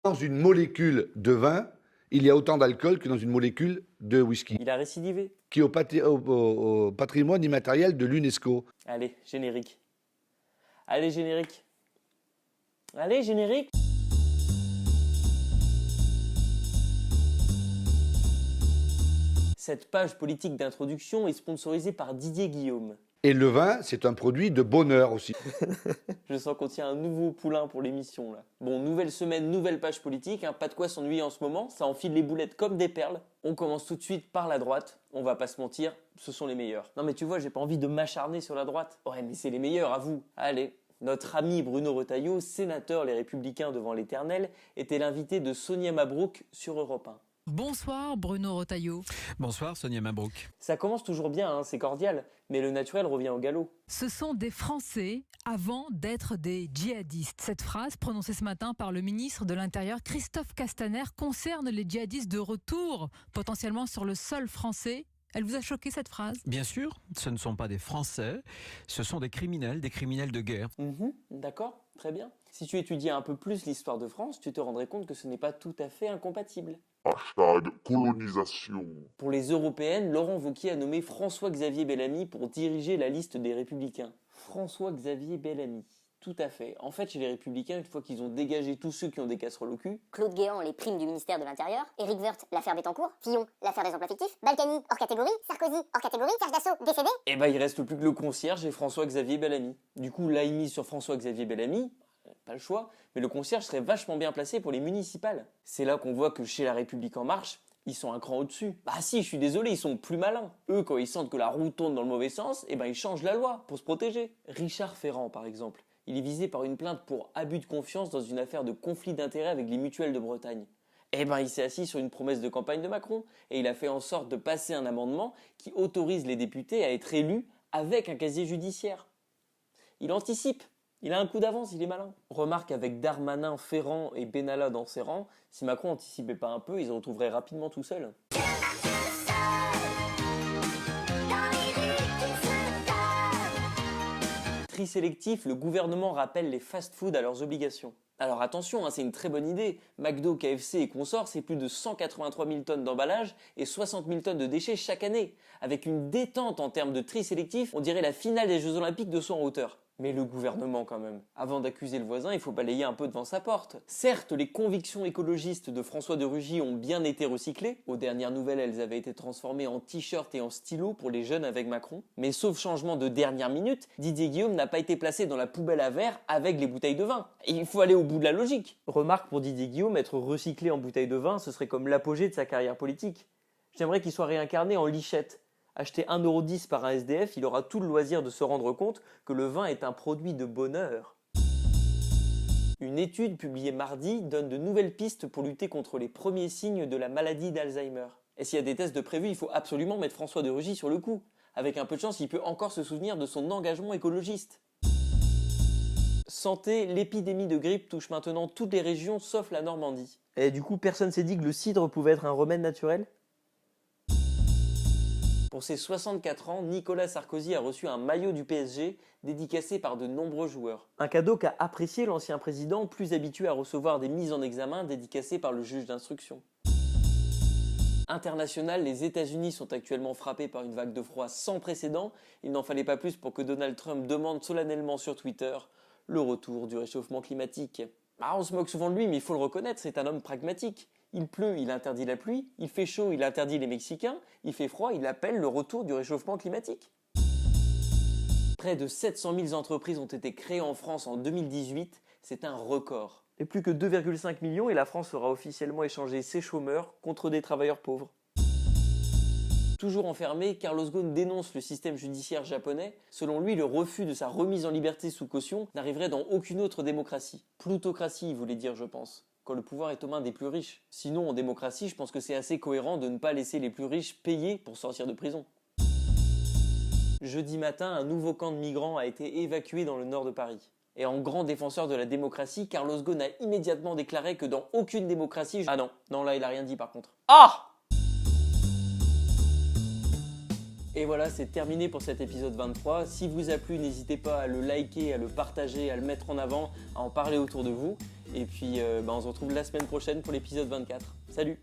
Dans une molécule de vin, il y a autant d'alcool que dans une molécule de whisky, Il a récidivé. qui est au patrimoine immatériel de l'UNESCO. Allez, générique. Allez, générique. Allez, générique. Cette page politique d'introduction est sponsorisée par Didier Guillaume. Et le vin, c'est un produit de bonheur aussi. Je sens qu'on tient un nouveau poulain pour l'émission là. Bon, nouvelle semaine, nouvelle page politique, hein, pas de quoi s'ennuyer en ce moment, ça enfile les boulettes comme des perles. On commence tout de suite par la droite, on va pas se mentir, ce sont les meilleurs. Non mais tu vois, j'ai pas envie de m'acharner sur la droite. Ouais mais c'est les meilleurs, à vous. Allez. Notre ami Bruno Retailleau, sénateur Les Républicains devant l'Éternel, était l'invité de Sonia Mabrouk sur Europe 1. Bonsoir Bruno Retailleau. Bonsoir Sonia Mabrouk. Ça commence toujours bien, hein, c'est cordial, mais le naturel revient au galop. Ce sont des Français avant d'être des djihadistes. Cette phrase, prononcée ce matin par le ministre de l'Intérieur Christophe Castaner, concerne les djihadistes de retour, potentiellement sur le sol français. Elle vous a choqué cette phrase? Bien sûr, ce ne sont pas des Français, ce sont des criminels de guerre. D'accord, très bien. Si tu étudiais un peu plus l'histoire de France, tu te rendrais compte que ce n'est pas tout à fait incompatible. #colonisation. Pour les européennes, Laurent Wauquiez a nommé François-Xavier Bellamy pour diriger la liste des Républicains. François-Xavier Bellamy, tout à fait. En fait, chez les Républicains, une fois qu'ils ont dégagé tous ceux qui ont des casseroles au cul, Claude Guéant, les primes du ministère de l'Intérieur, Éric Woerth, l'affaire Bettencourt, Fillon, l'affaire des emplois fictifs, Balkany, hors catégorie, Sarkozy, hors catégorie, Serge Dassault, décédé. eh ben il reste plus que le concierge et François-Xavier Bellamy. Du coup, là, il mise sur François-Xavier Bellamy, pas le choix, mais le concierge serait vachement bien placé pour les municipales. C'est là qu'on voit que chez La République En Marche, ils sont un cran au-dessus. Bah si, je suis désolé, ils sont plus malins. Eux, quand ils sentent que la roue tourne dans le mauvais sens, eh ben ils changent la loi pour se protéger. Richard Ferrand, par exemple, il est visé par une plainte pour abus de confiance dans une affaire de conflit d'intérêts avec les mutuelles de Bretagne. Eh ben il s'est assis sur une promesse de campagne de Macron et il a fait en sorte de passer un amendement qui autorise les députés à être élus avec un casier judiciaire. Il anticipe. Il a un coup d'avance, il est malin. Remarque avec Darmanin, Ferrand et Benalla dans ses rangs, si Macron anticipait pas un peu, ils se retrouveraient rapidement tout seuls. Tri sélectif, le gouvernement rappelle les fast-foods à leurs obligations. Alors attention, hein, c'est une très bonne idée. McDo, KFC et consorts, c'est plus de 183 000 tonnes d'emballage et 60 000 tonnes de déchets chaque année. Avec une détente en termes de tri sélectif, on dirait la finale des Jeux Olympiques de saut en hauteur. Mais le gouvernement quand même. Avant d'accuser le voisin, il faut balayer un peu devant sa porte. Certes, les convictions écologistes de François de Rugy ont bien été recyclées. Aux dernières nouvelles, elles avaient été transformées en t-shirts et en stylos pour les jeunes avec Macron. Mais sauf changement de dernière minute, Didier Guillaume n'a pas été placé dans la poubelle à verre avec les bouteilles de vin. Et il faut aller au bout de la logique. Remarque pour Didier Guillaume, être recyclé en bouteille de vin, ce serait comme l'apogée de sa carrière politique. J'aimerais qu'il soit réincarné en lichette. Acheté 1,10 € par un SDF, il aura tout le loisir de se rendre compte que le vin est un produit de bonheur. Une étude publiée mardi donne de nouvelles pistes pour lutter contre les premiers signes de la maladie d'Alzheimer. Et s'il y a des tests de prévus, il faut absolument mettre François de Rugy sur le coup. Avec un peu de chance, il peut encore se souvenir de son engagement écologiste. Santé, l'épidémie de grippe touche maintenant toutes les régions sauf la Normandie. Et du coup, personne s'est dit que le cidre pouvait être un remède naturel ? Pour ses 64 ans, Nicolas Sarkozy a reçu un maillot du PSG dédicacé par de nombreux joueurs. Un cadeau qu'a apprécié l'ancien président, plus habitué à recevoir des mises en examen dédicacées par le juge d'instruction. International, les États-Unis sont actuellement frappés par une vague de froid sans précédent. Il n'en fallait pas plus pour que Donald Trump demande solennellement sur Twitter le retour du réchauffement climatique. On se moque souvent de lui, mais il faut le reconnaître, c'est un homme pragmatique. Il pleut, il interdit la pluie, il fait chaud, il interdit les Mexicains, il fait froid, il appelle le retour du réchauffement climatique. Près de 700 000 entreprises ont été créées en France en 2018, c'est un record. Et plus que 2,5 millions et la France aura officiellement échangé ses chômeurs contre des travailleurs pauvres. Toujours enfermé, Carlos Ghosn dénonce le système judiciaire japonais. Selon lui, le refus de sa remise en liberté sous caution n'arriverait dans aucune autre démocratie. Plutocratie, il voulait dire, je pense. Quand le pouvoir est aux mains des plus riches. Sinon, en démocratie, je pense que c'est assez cohérent de ne pas laisser les plus riches payer pour sortir de prison. Jeudi matin, un nouveau camp de migrants a été évacué dans le nord de Paris. Et en grand défenseur de la démocratie, Carlos Ghosn a immédiatement déclaré que dans aucune démocratie... Ah non, là il a rien dit par contre. Ah! Et voilà, c'est terminé pour cet épisode 23. Si vous a plu, n'hésitez pas à le liker, à le partager, à le mettre en avant, à en parler autour de vous. Et puis, on se retrouve la semaine prochaine pour l'épisode 24. Salut!